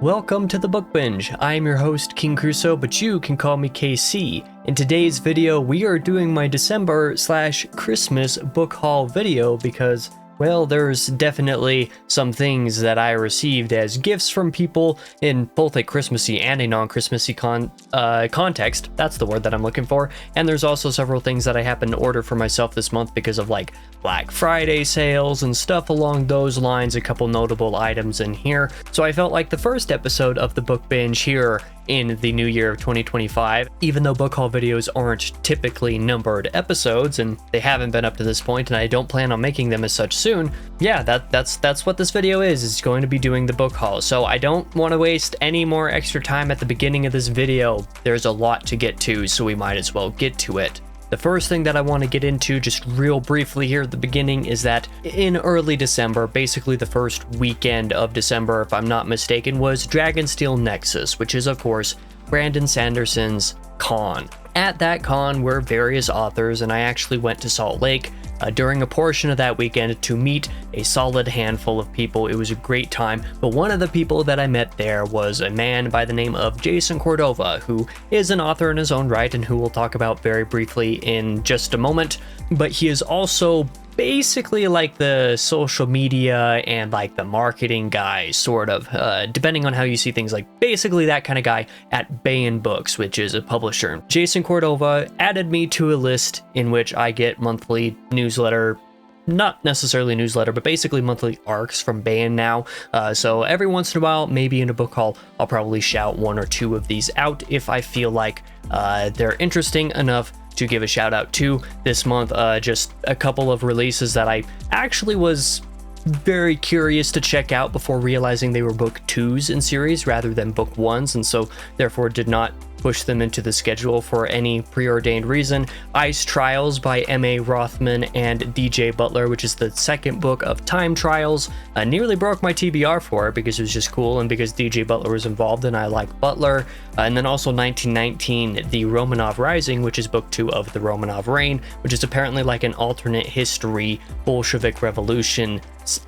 Welcome to the Book Binge. I am your host, King Crusoe, but you can call me KC. In today's video, we are doing my December/Christmas book haul video because, well, there's definitely some things that I received as gifts from people in both a Christmassy and a non-Christmassy context. That's the word that I'm looking for. And there's also several things that I happened to order for myself this month because of like Black Friday sales and stuff along those lines, a couple notable items in here. So I felt like the first episode of the Book Binge here in the new year of 2025, even though book haul videos aren't typically numbered episodes, and they haven't been up to this point, and I don't plan on making them as such soon, yeah, that's what this video is. It's going to be doing the book haul. So I don't want to waste any more extra time at the beginning of this video. There's a lot to get to, so we might as well get to it. The first thing that I want to get into just real briefly here at the beginning is that in early December, basically the first weekend of December, if I'm not mistaken, was Dragonsteel Nexus, which is, of course, Brandon Sanderson's con. At that con were various authors, and I actually went to Salt Lake during a portion of that weekend to meet a solid handful of people. It was a great time, but one of the people that I met there was a man by the name of Jason Cordova, who is an author in his own right and who we'll talk about very briefly in just a moment, but he is also basically like the social media and like the marketing guy, sort of, depending on how you see things, like basically that kind of guy at Baen Books, which is a publisher. Jason Cordova added me to a list in which I get monthly newsletter, not necessarily newsletter, but basically monthly arcs from Baen now. So every once in a while, maybe in a book haul, I'll probably shout one or two of these out if I feel like they're interesting enough to give a shout out to. This month, just a couple of releases that I actually was very curious to check out before realizing they were book 2s in series rather than book 1s, and so therefore did not push them into the schedule for any preordained reason. Ice Trials by M.A. Rothman and D.J. Butler, which is the second book of Time Trials. I nearly broke my TBR for it because it was just cool and because D.J. Butler was involved and I like Butler. And then also 1919, The Romanov Rising, which is book 2 of The Romanov Reign, which is apparently like an alternate history Bolshevik Revolution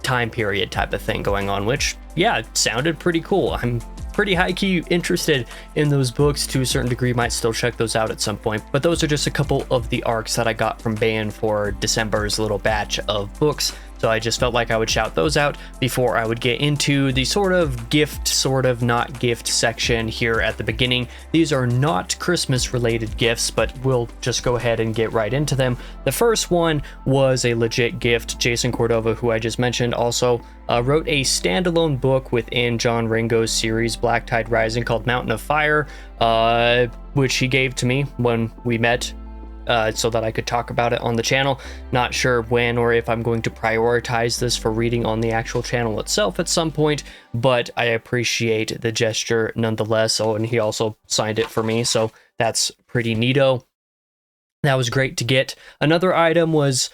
time period type of thing going on, which, yeah, sounded pretty cool. I'm pretty high-key interested in those books to a certain degree, might still check those out at some point, but those are just a couple of the arcs that I got from Baen for December's little batch of books. So I just felt like I would shout those out before I would get into the sort of gift, sort of not gift section here at the beginning. These are not Christmas related gifts, but we'll just go ahead and get right into them. The first one was a legit gift. Jason Cordova, who I just mentioned, also wrote a standalone book within John Ringo's series Black Tide Rising called Mountain of Fire, which he gave to me when we met, so that I could talk about it on the channel. Not sure when or if I'm going to prioritize this for reading on the actual channel itself at some point, but I appreciate the gesture nonetheless. Oh, and he also signed it for me, so that's pretty neato. That was great to get. Another item was,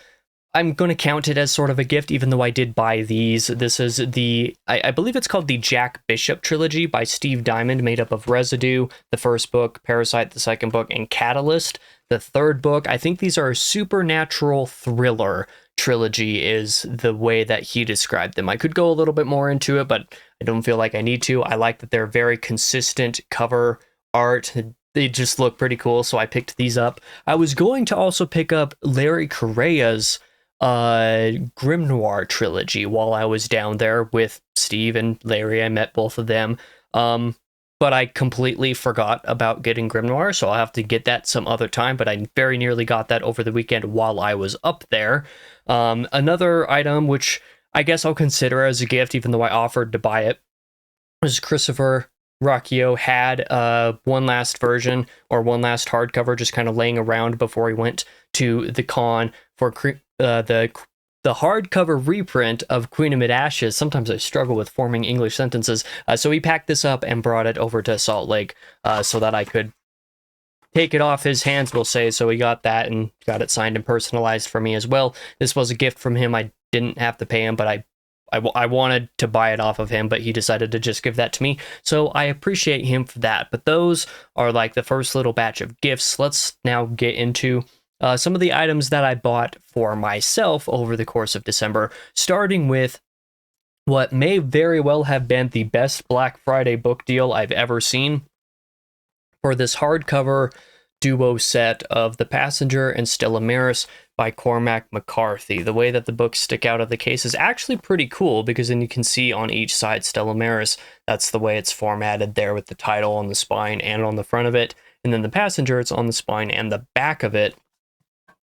I'm going to count it as sort of a gift, even though I did buy these. This is the, I believe it's called the Jack Bishop trilogy by Steve Diamond, made up of Residue, the first book, Parasite, the second book, and Catalyst, the third book. I think these are a supernatural thriller trilogy is the way that he described them. I could go a little bit more into it, but I don't feel like I need to. I like that they're very consistent cover art. They just look pretty cool, so I picked these up. I was going to also pick up Larry Correa's Grimoire trilogy while I was down there with Steve and Larry. I met both of them, but I completely forgot about getting Grimoire, so I'll have to get that some other time, but I very nearly got that over the weekend while I was up there. Another item, which I guess I'll consider as a gift, even though I offered to buy it, was Christopher Rocchio had one last version, or one last hardcover, just kind of laying around before he went to the con for the hardcover reprint of Queen Amid Ashes. Sometimes I struggle with forming English sentences. So he packed this up and brought it over to Salt Lake so that I could take it off his hands, we'll say. So he got that and got it signed and personalized for me as well. This was a gift from him. I didn't have to pay him, but I wanted to buy it off of him, but he decided to just give that to me. So I appreciate him for that. But those are like the first little batch of gifts. Let's now get into some of the items that I bought for myself over the course of December, starting with what may very well have been the best Black Friday book deal I've ever seen for this hardcover duo set of The Passenger and Stella Maris by Cormac McCarthy. The way that the books stick out of the case is actually pretty cool, because then you can see on each side Stella Maris. That's the way it's formatted there, with the title on the spine and on the front of it. And then The Passenger, it's on the spine and the back of it.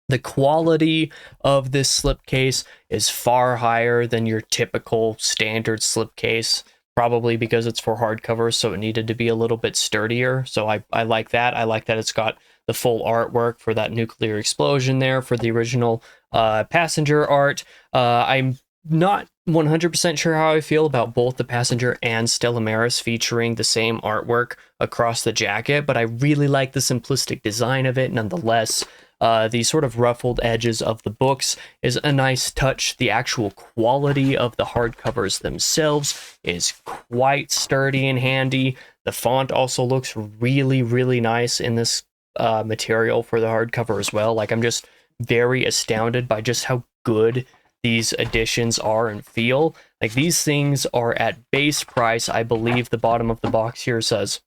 The quality of this slipcase is far higher than your typical standard slipcase, probably because it's for hardcover, so it needed to be a little bit sturdier. So I like that. I like that it's got the full artwork for that nuclear explosion there for the original Passenger art. I'm not 100% sure how I feel about both The Passenger and Stella Maris featuring the same artwork across the jacket, but I really like the simplistic design of it nonetheless. The sort of ruffled edges of the books is a nice touch. The actual quality of the hardcovers themselves is quite sturdy and handy. The font also looks really, really nice in this material for the hardcover as well. Like, I'm just very astounded by just how good these editions are and feel. Like, these things are at base price. I believe the bottom of the box here says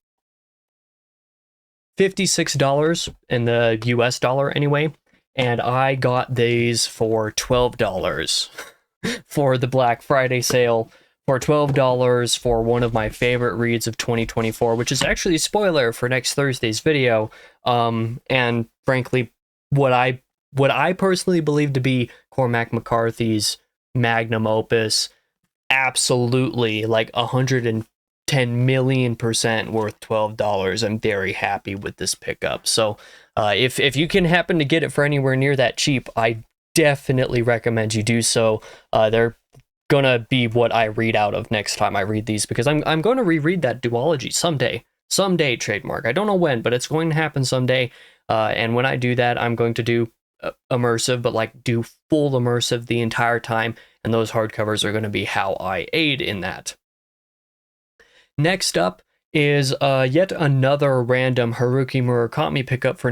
$56 in the US dollar anyway, and I got these for $12 for the Black Friday sale, for $12 for one of my favorite reads of 2024, which is actually a spoiler for next Thursday's video, and frankly, what I personally believe to be Cormac McCarthy's magnum opus. Absolutely, like 110 million% worth $12. I'm very happy with this pickup. So if you can happen to get it for anywhere near that cheap, I definitely recommend you do so. They're gonna be what I read out of next time I read these, because I'm going to reread that duology someday, trademark. I don't know when, but it's going to happen someday. And when I do that, I'm going to do immersive, but like do full immersive the entire time, and those hardcovers are going to be how I aid in that. Next up is yet another random Haruki Murakami pickup for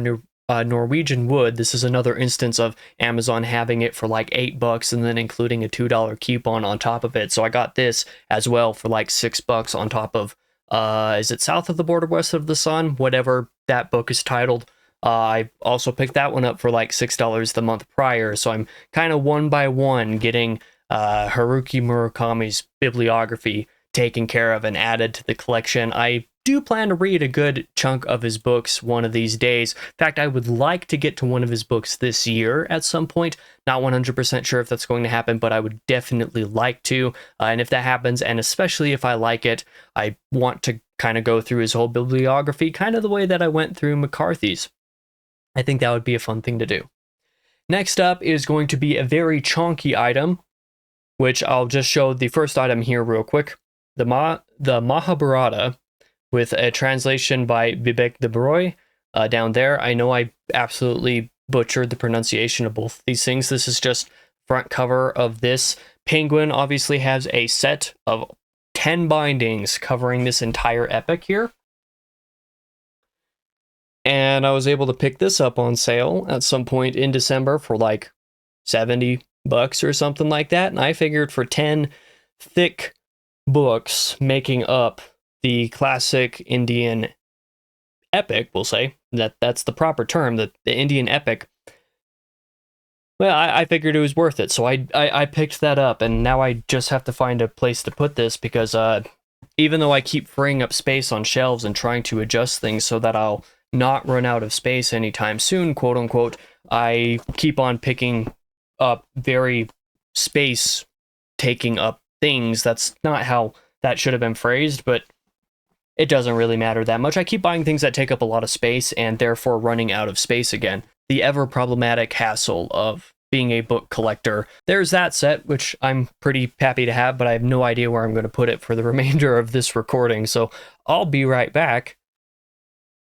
Norwegian Wood. This is another instance of Amazon having it for like $8 and then including a $2 coupon on top of it. So I got this as well for like $6 on top of, is it South of the Border, West of the Sun? Whatever that book is titled. I also picked that one up for like $6 the month prior. So I'm kind of one by one getting Haruki Murakami's bibliography taken care of and added to the collection. I do plan to read a good chunk of his books one of these days. In fact, I would like to get to one of his books this year at some point. Not 100% sure if that's going to happen, but I would definitely like to. And if that happens, and especially if I like it, I want to kind of go through his whole bibliography, kind of the way that I went through McCarthy's. I think that would be a fun thing to do. Next up is going to be a very chonky item, which I'll just show the first item here real quick. The Mahabharata, with a translation by Vivek Debroy down there. I know I absolutely butchered the pronunciation of both these things. This is just front cover of this. Penguin obviously has a set of 10 bindings covering this entire epic here. And I was able to pick this up on sale at some point in December for like $70 or something like that. And I figured for 10 thick books making up the classic Indian epic, we'll say, that's the proper term, the Indian epic. Well, I figured it was worth it, so I picked that up, and now I just have to find a place to put this, because even though I keep freeing up space on shelves and trying to adjust things so that I'll not run out of space anytime soon, quote unquote, I keep on picking up very space taking up things. That's not how that should have been phrased, but it doesn't really matter that much. I keep buying things that take up a lot of space and therefore running out of space again. The ever problematic hassle of being a book collector. There's that set, which I'm pretty happy to have, but I have no idea where I'm going to put it for the remainder of this recording, so I'll be right back.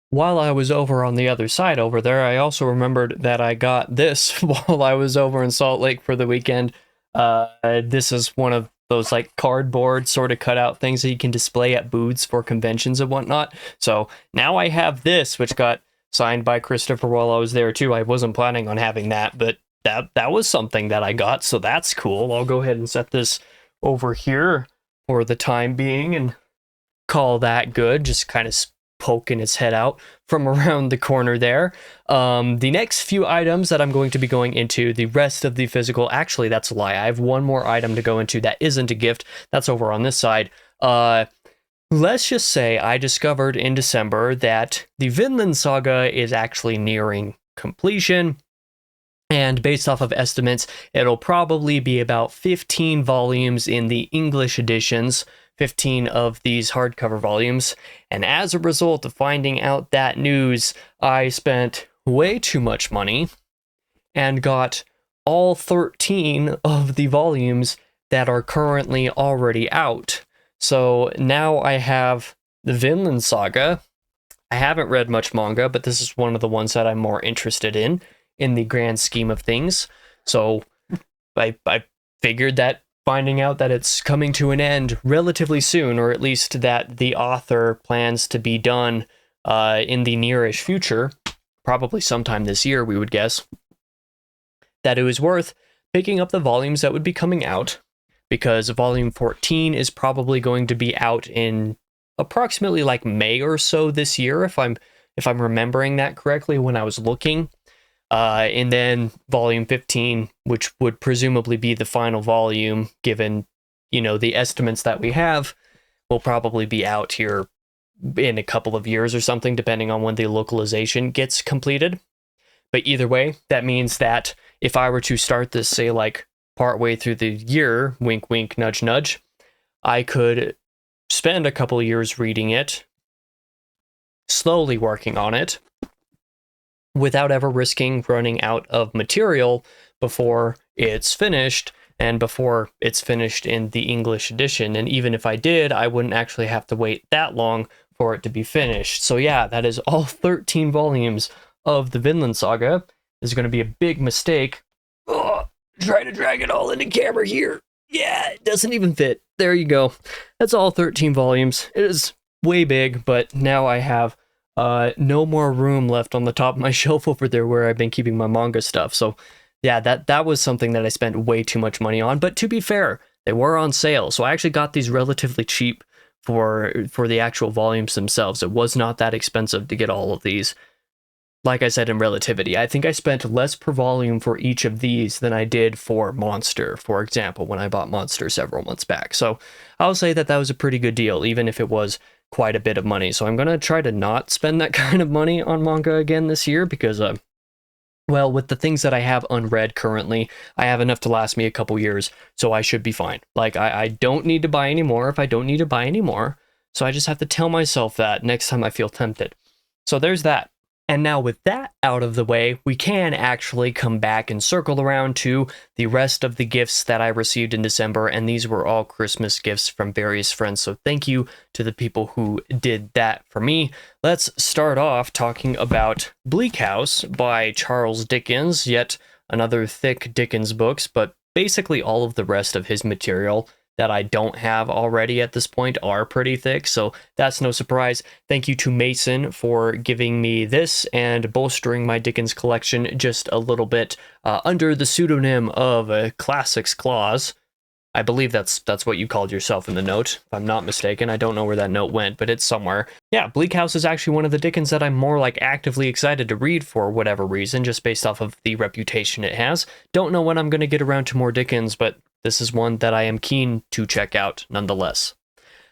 While I was over on the other side over there, I also remembered that I got this while I was over in Salt Lake for the weekend. This is one of those like cardboard sort of cutout things that you can display at booths for conventions and whatnot. So now I have this, which got signed by Christopher while I was there too. I wasn't planning on having that, but that was something that I got, so that's cool. I'll go ahead and set this over here for the time being and call that good, just kind of poking its head out from around the corner there. The next few items that I'm going to be going into, the rest of the physical, actually that's a lie, I have one more item to go into that isn't a gift, that's over on this side. Let's just say I discovered in December that the Vinland Saga is actually nearing completion, and based off of estimates, it'll probably be about 15 volumes in the English editions, 15 of these hardcover volumes, and as a result of finding out that news, I spent way too much money and got all 13 of the volumes that are currently already out. So now I have the Vinland Saga. I haven't read much manga, but this is one of the ones that I'm more interested in the grand scheme of things. So I figured that finding out that it's coming to an end relatively soon, or at least that the author plans to be done in the nearish future, probably sometime this year, we would guess, that it was worth picking up the volumes that would be coming out, because volume 14 is probably going to be out in approximately like May or so this year, if I'm remembering that correctly when I was looking. And then volume 15, which would presumably be the final volume, given, the estimates that we have, will probably be out here in a couple of years or something, depending on when the localization gets completed. But either way, that means that if I were to start this, say, like, partway through the year, wink, wink, nudge, nudge, I could spend a couple of years reading it, slowly working on it, without ever risking running out of material before it's finished, and before it's finished in the English edition. And even if I did, I wouldn't actually have to wait that long for it to be finished. So yeah, that is all 13 volumes of the Vinland Saga. This is going to be a big mistake. Ugh, try to drag it all into camera here. Yeah, it doesn't even fit. There you go. That's all 13 volumes. It is way big, but now I have no more room left on the top of my shelf over there where I've been keeping my manga stuff. So yeah, that was something that I spent way too much money on. But to be fair, they were on sale, so I actually got these relatively cheap for the actual volumes themselves. It was not that expensive to get all of these. Like I said, in relativity, I think I spent less per volume for each of these than I did for Monster, for example, when I bought Monster several months back. So I'll say that was a pretty good deal, even if it was quite a bit of money. So I'm going to try to not spend that kind of money on manga again this year, because, well, with the things that I have unread currently, I have enough to last me a couple years, so I should be fine. Like, I don't need to buy any more if I don't need to buy any more, so I just have to tell myself that next time I feel tempted. So there's that. And now with that out of the way, we can actually come back and circle around to the rest of the gifts that I received in December, and these were all Christmas gifts from various friends, so thank you to the people who did that for me. Let's start off talking about Bleak House by Charles Dickens, yet another thick Dickens books, but basically all of the rest of his material that I don't have already at this point are pretty thick, so that's no surprise. Thank you to Mason for giving me this and bolstering my Dickens collection just a little bit under the pseudonym of Classics Claus. I believe that's what you called yourself in the note, if I'm not mistaken. I don't know where that note went, but it's somewhere. Yeah, Bleak House is actually one of the Dickens that I'm more like actively excited to read for whatever reason, just based off of the reputation it has. Don't know when I'm going to get around to more Dickens, but this is one that I am keen to check out nonetheless.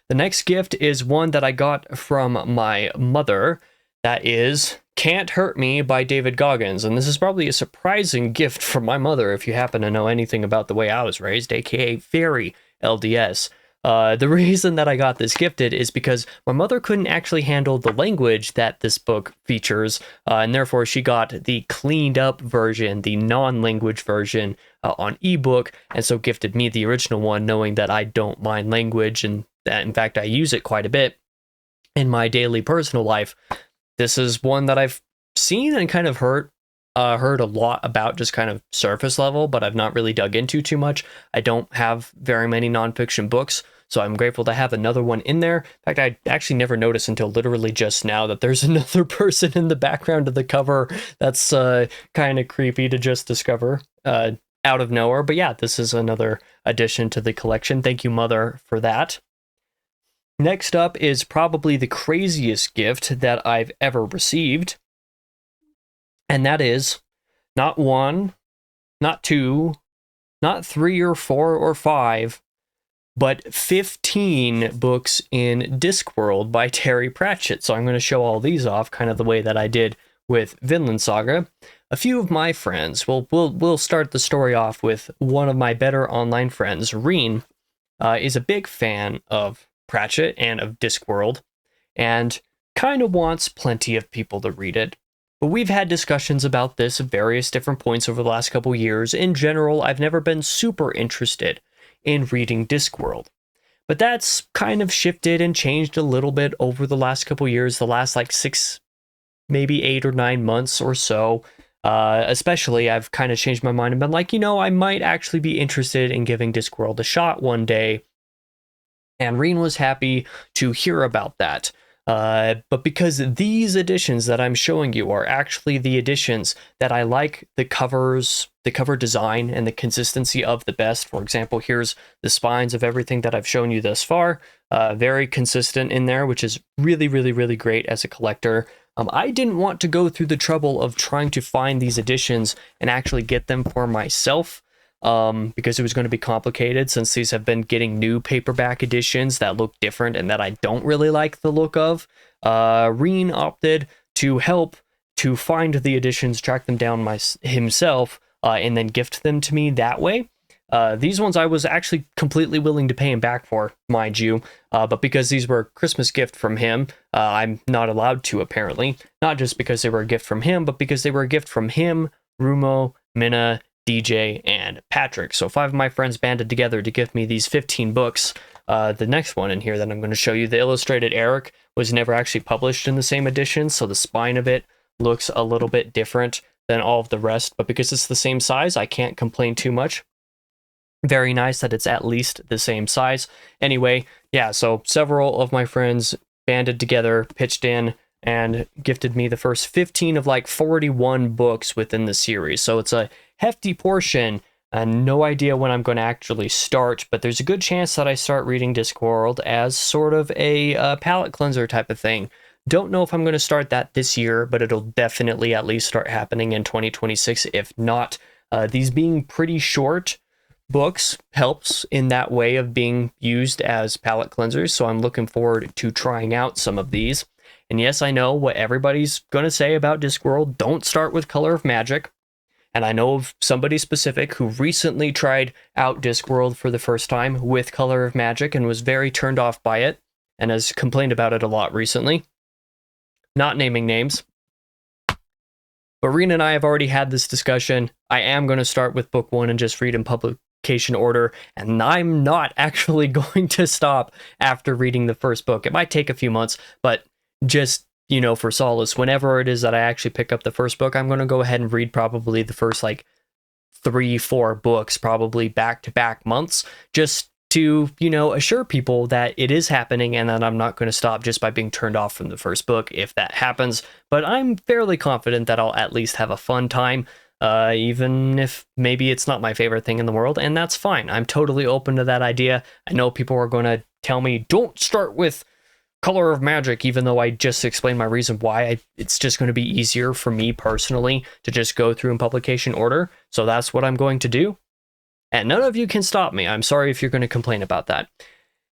The next gift is one that I got from my mother. That is Can't Hurt Me by David Goggins, and this is probably a surprising gift from my mother if you happen to know anything about the way I was raised, aka very LDS. The reason that I got this gifted is because my mother couldn't actually handle the language that this book features, and therefore she got the cleaned up version, the non-language version on ebook, and so gifted me the original one, knowing that I don't mind language and that in fact I use it quite a bit in my daily personal life. This is one that I've seen and kind of heard a lot about, just kind of surface level, but I've not really dug into too much. I don't have very many nonfiction books, so I'm grateful to have another one in there. In fact, I actually never noticed until literally just now that there's another person in the background of the cover. That's kind of creepy to just discover out of nowhere. But yeah, this is another addition to the collection. Thank you, Mother, for that. Next up is probably the craziest gift that I've ever received, and that is not one, not two, not 3 or 4 or 5, but 15 books in Discworld by Terry Pratchett. So I'm going to show all these off kind of the way that I did with Vinland Saga. A few of my friends, we'll start the story off with one of my better online friends, Reen, is a big fan of Pratchett and of Discworld, and kind of wants plenty of people to read it. But we've had discussions about this at various different points over the last couple years. In general, I've never been super interested in reading Discworld. But that's kind of shifted and changed a little bit over the last couple years, the last like 6, maybe 8 or 9 months or so. Especially, I've kind of changed my mind and been like, I might actually be interested in giving Discworld a shot one day. And Reen was happy to hear about that. But because these editions that I'm showing you are actually the editions that I like the covers, the cover design, and the consistency of the best. For example, here's the spines of everything that I've shown you thus far. Very consistent in there, which is really, really, really great as a collector. I didn't want to go through the trouble of trying to find these editions and actually get them for myself. Because it was going to be complicated since these have been getting new paperback editions that look different and that I don't really like the look of. Reen opted to help to find the editions, track them down himself, and then gift them to me that way. These ones I was actually completely willing to pay him back for, mind you, but because these were a Christmas gift from him, I'm not allowed to, apparently. Not just because they were a gift from him, but because they were a gift from him, Rumo, Minna, DJ, and Patrick. So 5 of my friends banded together to give me these 15 books. The next one in here that I'm going to show you, the illustrated Eric, was never actually published in the same edition, so the spine of it looks a little bit different than all of the rest, but because it's the same size, I can't complain too much. Very nice that it's at least the same size. Anyway, yeah, so several of my friends banded together, pitched in, and gifted me the first 15 of like 41 books within the series. So it's a hefty portion, and no idea when I'm going to actually start, but there's a good chance that I start reading Discworld as sort of a palate cleanser type of thing. Don't know if I'm going to start that this year, but it'll definitely at least start happening in 2026. If not, these being pretty short books helps in that way of being used as palate cleansers, so I'm looking forward to trying out some of these. And yes, I know what everybody's going to say about Discworld. Don't start with Color of Magic. And I know of somebody specific who recently tried out Discworld for the first time with Color of Magic and was very turned off by it and has complained about it a lot recently. Not naming names. But Reen and I have already had this discussion. I am going to start with book 1 and just read in publication order, and I'm not actually going to stop after reading the first book. It might take a few months, but just, for solace, whenever it is that I actually pick up the first book, I'm going to go ahead and read probably the first, 3-4 books, probably back-to-back months, just to, assure people that it is happening and that I'm not going to stop just by being turned off from the first book if that happens. But I'm fairly confident that I'll at least have a fun time, even if maybe it's not my favorite thing in the world, and that's fine. I'm totally open to that idea. I know people are going to tell me, don't start with Color of Magic, even though I just explained my reason why. It's just going to be easier for me personally to just go through in publication order, so that's what I'm going to do. And none of you can stop me. I'm sorry if you're going to complain about that.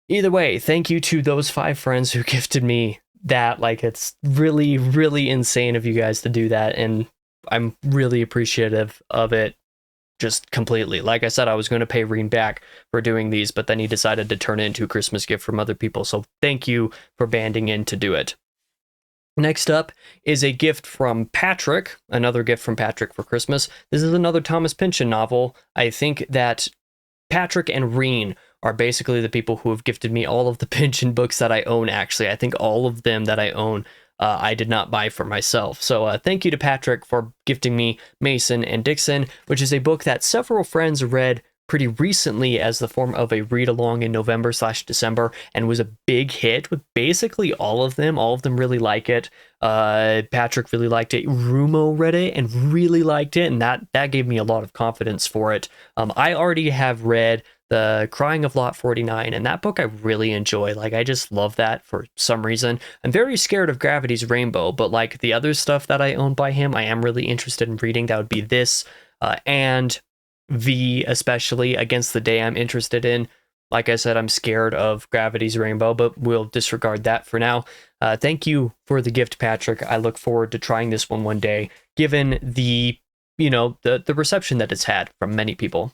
Either way, thank you to those 5 friends who gifted me that. It's really, really insane of you guys to do that, and I'm really appreciative of it. Just completely. Like I said, I was going to pay Reen back for doing these, but then he decided to turn it into a Christmas gift from other people. So thank you for banding in to do it. Next up is a gift from Patrick, another gift from Patrick for Christmas. This is another Thomas Pynchon novel. I think that Patrick and Reen are basically the people who have gifted me all of the Pynchon books that I own, actually. I think all of them that I own I did not buy for myself. So thank you to Patrick for gifting me Mason and Dixon, which is a book that several friends read pretty recently as the form of a read-along in November/December, and was a big hit with basically all of them. All of them really like it. Patrick really liked it. Rumo read it and really liked it, and that gave me a lot of confidence for it. I already have read The Crying of Lot 49, and that book I really enjoy. Like, I just love that for some reason. I'm very scared of Gravity's Rainbow, but like the other stuff that I own by him, I am really interested in reading. That would be this, and V, especially Against the Day, I'm interested in. Like I said, I'm scared of Gravity's Rainbow, but we'll disregard that for now. Thank you for the gift, Patrick. I look forward to trying this one day, given the, the reception that it's had from many people.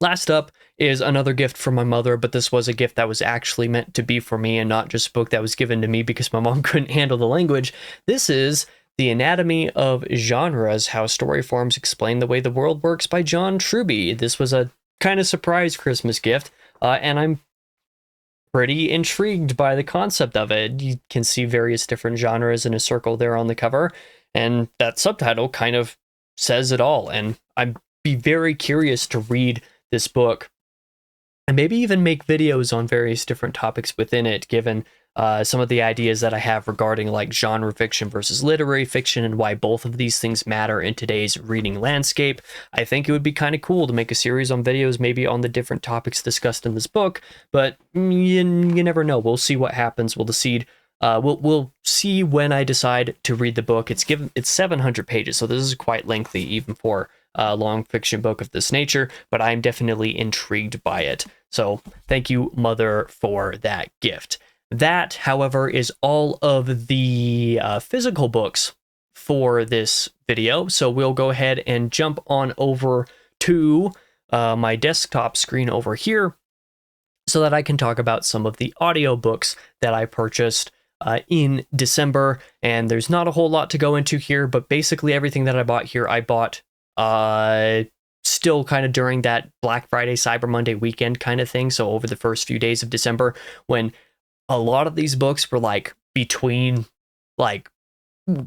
Last up is another gift from my mother, but this was a gift that was actually meant to be for me and not just a book that was given to me because my mom couldn't handle the language. This is The Anatomy of Genres, How Story Forms Explain the Way the World Works by John Truby. This was a kind of surprise Christmas gift, and I'm pretty intrigued by the concept of it. You can see various different genres in a circle there on the cover, and that subtitle kind of says it all, and I'd be very curious to read this book and maybe even make videos on various different topics within it, given some of the ideas that I have regarding like genre fiction versus literary fiction and why both of these things matter in today's reading landscape. I think it would be kind of cool to make a series on videos, maybe on the different topics discussed in this book, but you never know. We'll see what happens. We'll see when I decide to read the book. It's 700 pages, so this is quite lengthy even for a long fiction book of this nature, but I'm definitely intrigued by it. So thank you, Mother, for that gift. That, however, is all of the physical books for this video. So we'll go ahead and jump on over to my desktop screen over here so that I can talk about some of the audiobooks that I purchased in December. And there's not a whole lot to go into here, but basically everything that I bought here, I bought still kind of during that Black Friday, Cyber Monday weekend kind of thing. So over the first few days of December, when a lot of these books were like between like $2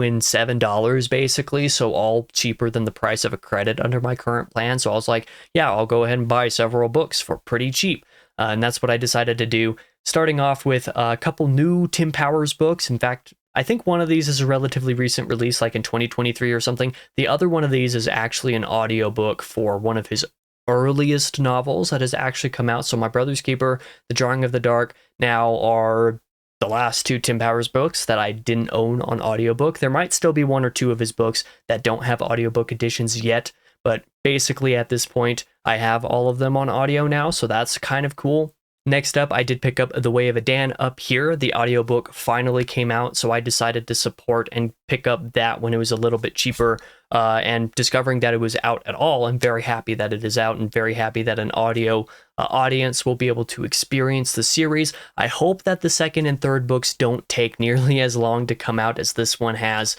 and $7 basically, so all cheaper than the price of a credit under my current plan. So I was like, yeah, I'll go ahead and buy several books for pretty cheap. And that's what I decided to do, starting off with a couple new Tim Powers books. In fact, I think one of these is a relatively recent release, like in 2023 or something. The other one of these is actually an audiobook for one of his earliest novels that has actually come out. So My Brother's Keeper, The Drawing of the Dark, now are the last two Tim Powers books that I didn't own on audiobook. There might still be one or two of his books that don't have audiobook editions yet, but basically at this point, I have all of them on audio now, so that's kind of cool. Next up, I did pick up The Way of a Dan up here. The audiobook finally came out, so I decided to support and pick up that when it was a little bit cheaper, and discovering that it was out at all, I'm very happy that it is out and very happy that an audio audience will be able to experience the series. I hope that the second and third books don't take nearly as long to come out as this one has,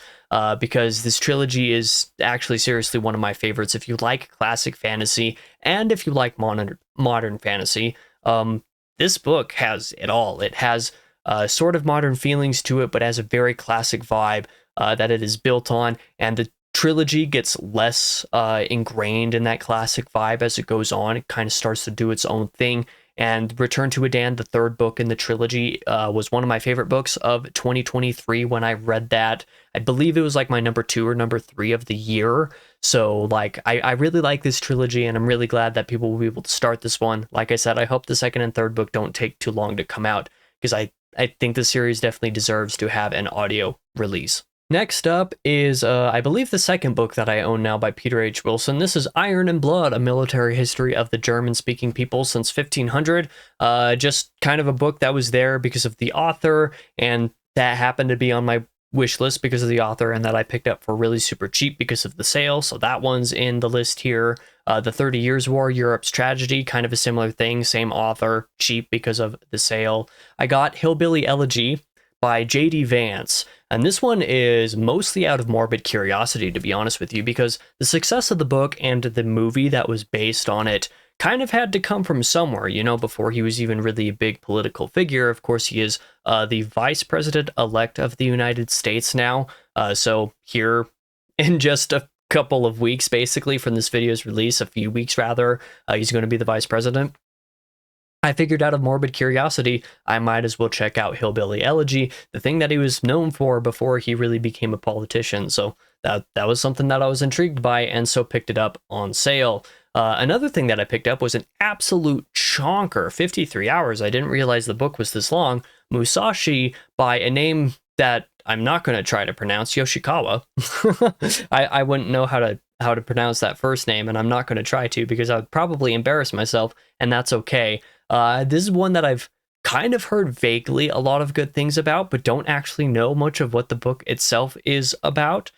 because this trilogy is actually seriously one of my favorites. If you like classic fantasy and if you like modern fantasy, this book has it all. It has sort of modern feelings to it, but has a very classic vibe that it is built on. And the trilogy gets less ingrained in that classic vibe as it goes on. It kind of starts to do its own thing. And Return to Adan, the third book in the trilogy, was one of my favorite books of 2023 when I read that. I believe it was like my number 2 or number 3 of the year. So like, I really like this trilogy, and I'm really glad that people will be able to start this one. Like I said, I hope the second and third book don't take too long to come out, because I think the series definitely deserves to have an audio release. Next up is, I believe, the second book that I own now by Peter H. Wilson. This is Iron and Blood, A Military History of the German-Speaking People Since 1500. Just kind of a book that was there because of the author, and that happened to be on my wish list because of the author, and that I picked up for really super cheap because of the sale. So that one's in the list here. The 30 Years' War, Europe's Tragedy, kind of a similar thing. Same author, cheap because of the sale. I got Hillbilly Elegy by J.D. Vance. And this one is mostly out of morbid curiosity, to be honest with you, because the success of the book and the movie that was based on it kind of had to come from somewhere, before he was even really a big political figure. Of course, he is the vice president-elect of the United States now. So here, in just a couple of weeks, basically, from this video's release, a few weeks rather, he's going to be the vice president. I figured out of morbid curiosity, I might as well check out Hillbilly Elegy, the thing that he was known for before he really became a politician. So that was something that I was intrigued by, and so picked it up on sale. Another thing that I picked up was an absolute chonker, 53 hours. I didn't realize the book was this long. Musashi, by a name that I'm not going to try to pronounce, Yoshikawa. I wouldn't know how to pronounce that first name, and I'm not going to try to because I would probably embarrass myself, and that's okay. This is one that I've kind of heard vaguely a lot of good things about, but don't actually know much of what the book itself is about.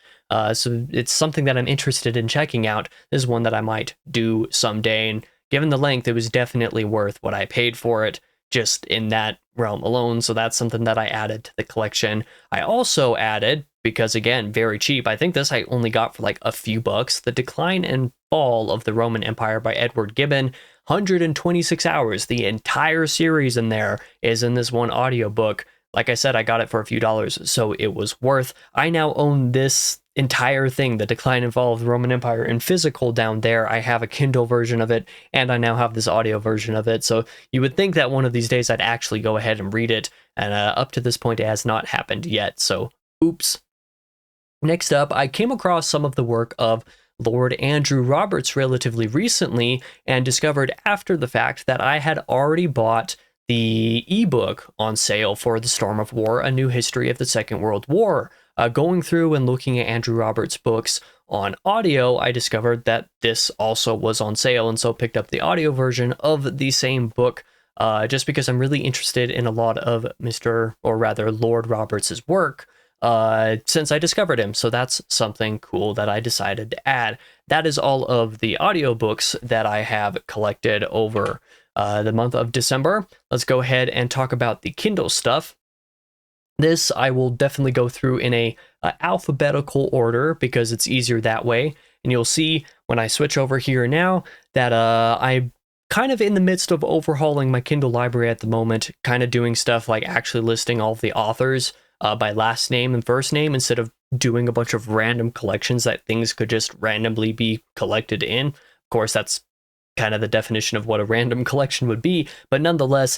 So it's something that I'm interested in checking out. This is one that I might do someday, and given the length, it was definitely worth what I paid for it just in that realm alone. So that's something that I added to the collection. I also added, because again, very cheap, I think this I only got for like a few bucks, The Decline and Fall of the Roman Empire by Edward Gibbon. 126 hours. The entire series in there is in this one audiobook. Like I said, I got it for a few dollars, so it was worth. I now own this entire thing, The Decline and Fall of the Roman Empire, in physical down there. I have a Kindle version of it, and I now have this audio version of it. So you would think that one of these days I'd actually go ahead and read it, and up to this point it has not happened yet, so oops. Next up, I came across some of the work of Lord Andrew Roberts relatively recently and discovered after the fact that I had already bought the ebook on sale for The Storm of War, A New History of the Second World War. Going through and looking at Andrew Roberts' books on audio, I discovered that this also was on sale, and so picked up the audio version of the same book just because I'm really interested in a lot of Lord Roberts' work since I discovered him. So that's something cool that I decided to add. That is all of the audiobooks that I have collected over the month of December. Let's go ahead and talk about the Kindle stuff. This I will definitely go through in a alphabetical order because it's easier that way. And you'll see when I switch over here now that I'm kind of in the midst of overhauling my Kindle library at the moment, kind of doing stuff like actually listing all of the authors by last name and first name instead of doing a bunch of random collections that things could just randomly be collected in. Of course, that's kind of the definition of what a random collection would be, but nonetheless,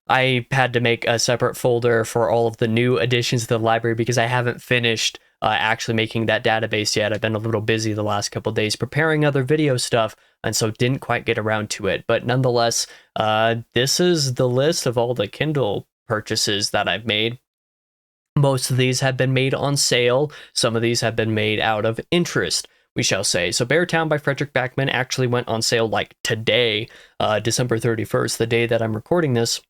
I had to make a separate folder for all of the new additions to the library because I haven't finished actually making that database yet. I've been a little busy the last couple days preparing other video stuff, and so didn't quite get around to it. But nonetheless, this is the list of all the Kindle purchases that I've made. Most of these have been made on sale. Some of these have been made out of interest, we shall say. So Beartown by Frederick Backman actually went on sale like today, December 31st, the day that I'm recording this.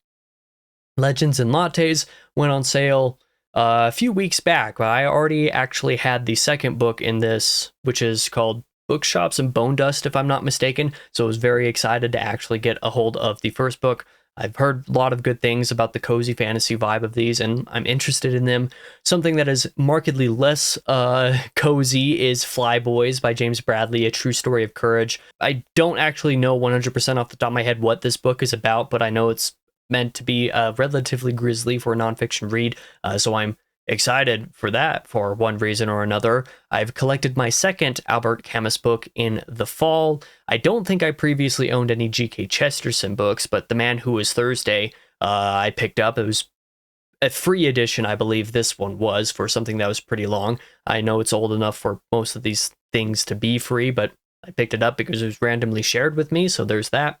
Legends and Lattes went on sale a few weeks back. I already actually had the second book in this, which is called Bookshops and Bone Dust, if I'm not mistaken. So I was very excited to actually get a hold of the first book. I've heard a lot of good things about the cozy fantasy vibe of these, and I'm interested in them. Something that is markedly less cozy is Flyboys by James Bradley, A True Story of Courage. I don't actually know 100% off the top of my head what this book is about, but I know it's meant to be relatively grisly for a nonfiction read, so I'm excited for that for one reason or another. I've collected my second Albert Camus book in the fall. I don't think I previously owned any G.K. Chesterton books, but The Man Who Was Thursday I picked up. It was a free edition, I believe this one was, for something that was pretty long. I know it's old enough for most of these things to be free, but I picked it up because it was randomly shared with me, so there's that.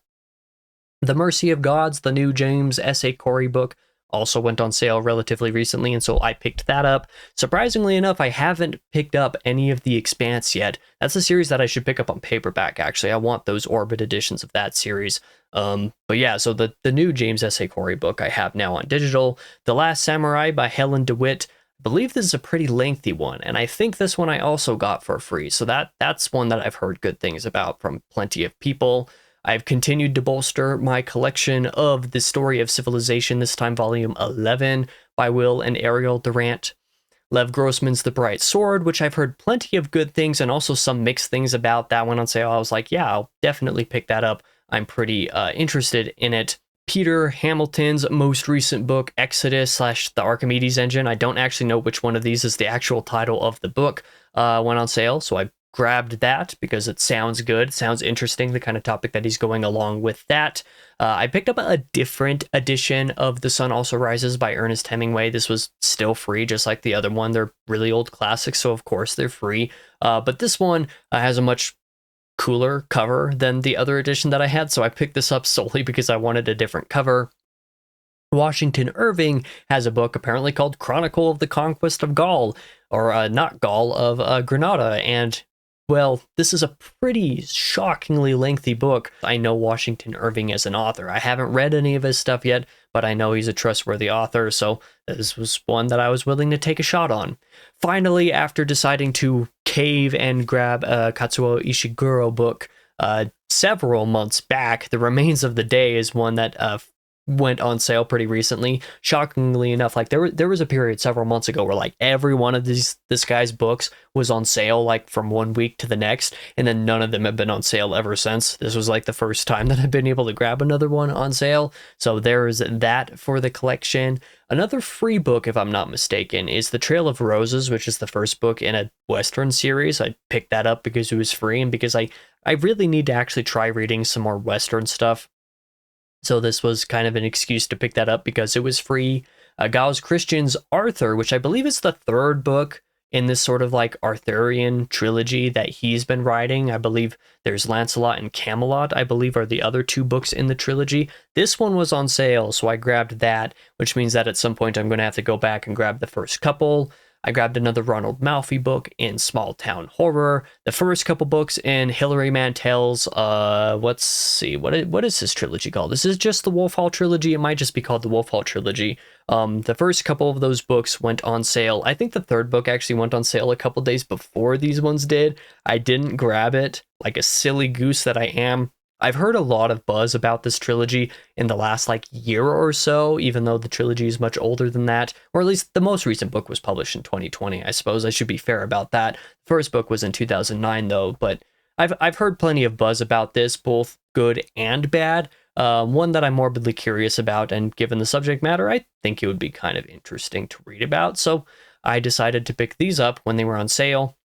The Mercy of Gods, the new James S.A. Corey book, also went on sale relatively recently, and so I picked that up. Surprisingly enough, I haven't picked up any of The Expanse yet. That's a series that I should pick up on paperback, actually. I want those Orbit editions of that series. But yeah, so the new James S.A. Corey book I have now on digital. The Last Samurai by Helen DeWitt. I believe this is a pretty lengthy one, and I think this one I also got for free. So that's one that I've heard good things about from plenty of people. I've continued to bolster my collection of The Story of Civilization, this time volume 11 by Will and Ariel Durant. Lev Grossman's The Bright Sword, which I've heard plenty of good things and also some mixed things about. That one on sale, I was like, yeah, I'll definitely pick that up. I'm pretty interested in it. Peter Hamilton's most recent book, Exodus / The Archimedes Engine. I don't actually know which one of these is the actual title of the book. Went on sale, so I grabbed that because it sounds good. It sounds interesting, the kind of topic that he's going along with that. I picked up a different edition of The Sun Also Rises by Ernest Hemingway. This was still free, just like the other one. They're really old classics, so of course they're free. But this one has a much cooler cover than the other edition that I had, so I picked this up solely because I wanted a different cover. Washington Irving has a book apparently called Chronicle of the Conquest of Gaul, or not Gaul, of Granada, and well, this is a pretty shockingly lengthy book. I know Washington Irving as an author. I haven't read any of his stuff yet, but I know he's a trustworthy author, so this was one that I was willing to take a shot on. Finally, after deciding to cave and grab a Kazuo Ishiguro book several months back, The Remains of the Day is one that went on sale pretty recently. Shockingly enough, like there was a period several months ago where like every one of this guy's books was on sale like from one week to the next, and then none of them have been on sale ever since. This was like the first time that I've been able to grab another one on sale, so there's that for the collection. Another free book, if I'm not mistaken, is The Trail of Roses, which is the first book in a Western series. I picked that up because it was free and because I really need to actually try reading some more Western stuff. So this was kind of an excuse to pick that up because it was free. Giles Christian's Arthur, which I believe is the third book in this sort of like Arthurian trilogy that he's been writing. I believe there's Lancelot and Camelot, I believe, are the other two books in the trilogy. This one was on sale, so I grabbed that, which means that at some point I'm going to have to go back and grab the first couple. I grabbed another Ronald Malfi book in Small Town Horror, the first couple books in Hilary Mantel's, let's see, what is this trilogy called? This is just the Wolf Hall trilogy. It might just be called the Wolf Hall trilogy. The first couple of those books went on sale. I think the third book actually went on sale a couple days before these ones did. I didn't grab it, like a silly goose that I am. I've heard a lot of buzz about this trilogy in the last like year or so, even though the trilogy is much older than that, or at least the most recent book was published in 2020. I suppose I should be fair about that. The first book was in 2009 though, but I've heard plenty of buzz about this, both good and bad. One that I'm morbidly curious about, and given the subject matter, I think it would be kind of interesting to read about. So I decided to pick these up when they were on sale.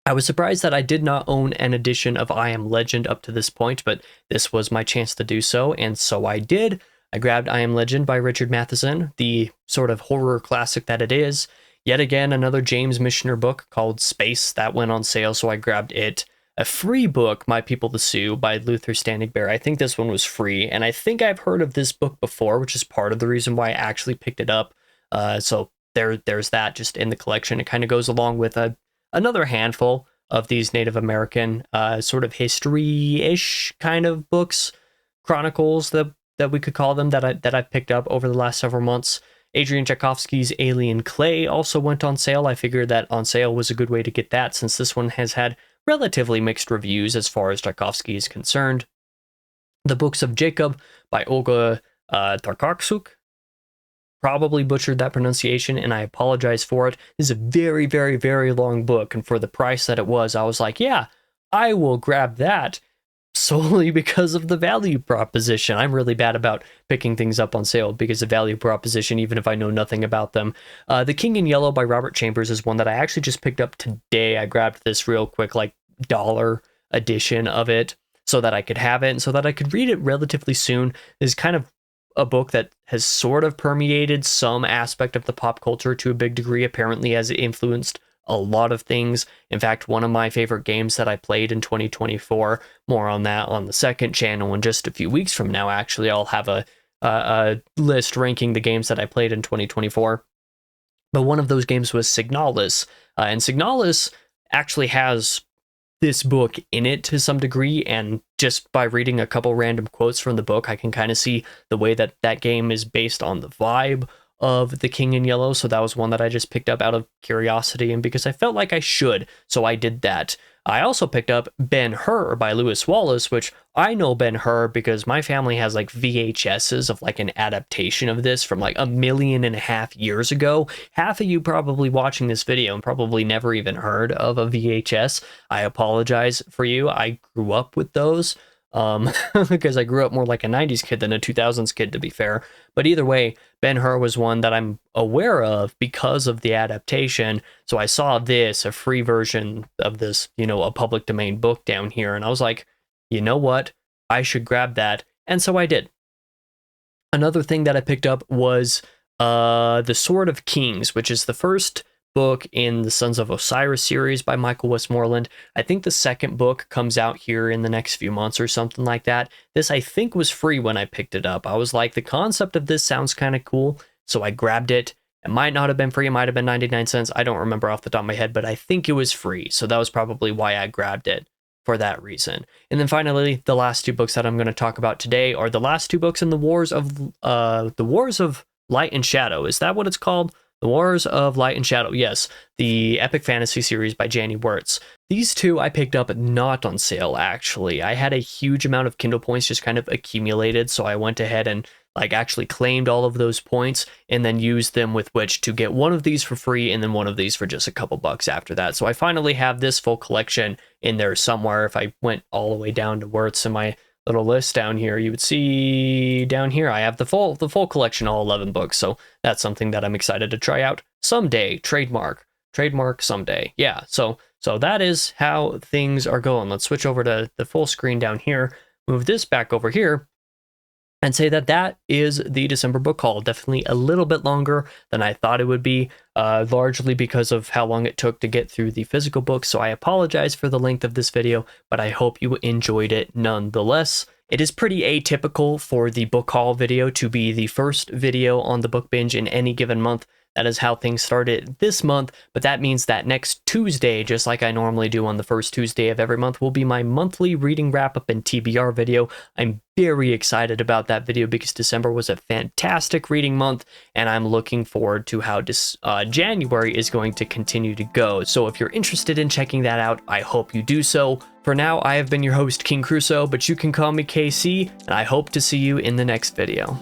I was surprised that I did not own an edition of I Am Legend up to this point, but this was my chance to do so, and so I did. I grabbed I Am Legend by Richard Matheson, the sort of horror classic that it is. Yet again, another James Michener book called Space that went on sale, so I grabbed it. A free book, My People to Sue by Luther Standing Bear. I think this one was free, and I think I've heard of this book before, which is part of the reason why I actually picked it up. So there's that just in the collection. It kind of goes along with another handful of these Native American sort of history-ish kind of books, chronicles that we could call them, that I picked up over the last several months. Adrian Tchaikovsky's Alien Clay also went on sale. I figured that on sale was a good way to get that, since this one has had relatively mixed reviews as far as Tchaikovsky is concerned. The Books of Jacob by Olga Tarkarczuk. Probably butchered that pronunciation, and I apologize for it. This is a very, very, very long book, and for the price that it was, I was like, yeah, I will grab that solely because of the value proposition. I'm really bad about picking things up on sale because of value proposition, even if I know nothing about them. The King in Yellow by Robert Chambers is one that I actually just picked up today. I grabbed this real quick, like dollar edition of it so that I could have it and so that I could read it relatively soon. It's kind of a book that has sort of permeated some aspect of the pop culture to a big degree, apparently has influenced a lot of things. In fact, one of my favorite games that I played in 2024, more on that on the second channel in just a few weeks from now. Actually, I'll have a list ranking the games that I played in 2024. But one of those games was Signalis, and Signalis actually has this book in it to some degree, and just by reading a couple random quotes from the book, I can kind of see the way that that game is based on the vibe of The King in Yellow. So that was one that I just picked up out of curiosity and because I felt like I should, so I did that. I also picked up Ben-Hur by Lewis Wallace, which I know Ben-Hur because my family has like VHSs of like an adaptation of this from like 1.5 million years ago. Half of you probably watching this video and probably never even heard of a VHS. I apologize for you. I grew up with those because I grew up more like a 90s kid than a 2000s kid, to be fair. But either way, Ben-Hur was one that I'm aware of because of the adaptation. So I saw this, a free version of this, a public domain book down here. And I was like, you know what? I should grab that. And so I did. Another thing that I picked up was The Sword of Kings, which is the first book in the Sons of Osiris series by Michael Westmoreland. I think the second book comes out here in the next few months or something like that. This, I think, was free when I picked it up. I was like, the concept of this sounds kind of cool, so I grabbed it. It might not have been free, it might have been 99 cents. I don't remember off the top of my head, but I think it was free, so that was probably why I grabbed it, for that reason. And then finally, the last two books that I'm going to talk about today are the last two books in the Wars of Light and Shadow. Is that what it's called? The Wars of Light and Shadow. Yes, the epic fantasy series by Janie Wirtz. These two I picked up not on sale, actually. I had a huge amount of Kindle points just kind of accumulated, so I went ahead and actually claimed all of those points and then used them with which to get one of these for free and then one of these for just a couple bucks after that. So I finally have this full collection in there somewhere. If I went all the way down to Wirtz in my little list down here, you would see down here I have the full collection, all 11 books. So that's something that I'm excited to try out someday. Trademark someday. Yeah, so that is how things are going. Let's switch over to the full screen down here, move this back over here, and say that is the December book haul. Definitely a little bit longer than I thought it would be, largely because of how long it took to get through the physical book. So I apologize for the length of this video, but I hope you enjoyed it nonetheless. It is pretty atypical for the book haul video to be the first video on the book binge in any given month. That is how things started this month, but that means that next Tuesday, just like I normally do on the first Tuesday of every month, will be my monthly reading wrap-up and TBR video. I'm very excited about that video because December was a fantastic reading month, and I'm looking forward to how January is going to continue to go. So if you're interested in checking that out, I hope you do so. For now, I have been your host, King Crusoe, but you can call me KC, and I hope to see you in the next video.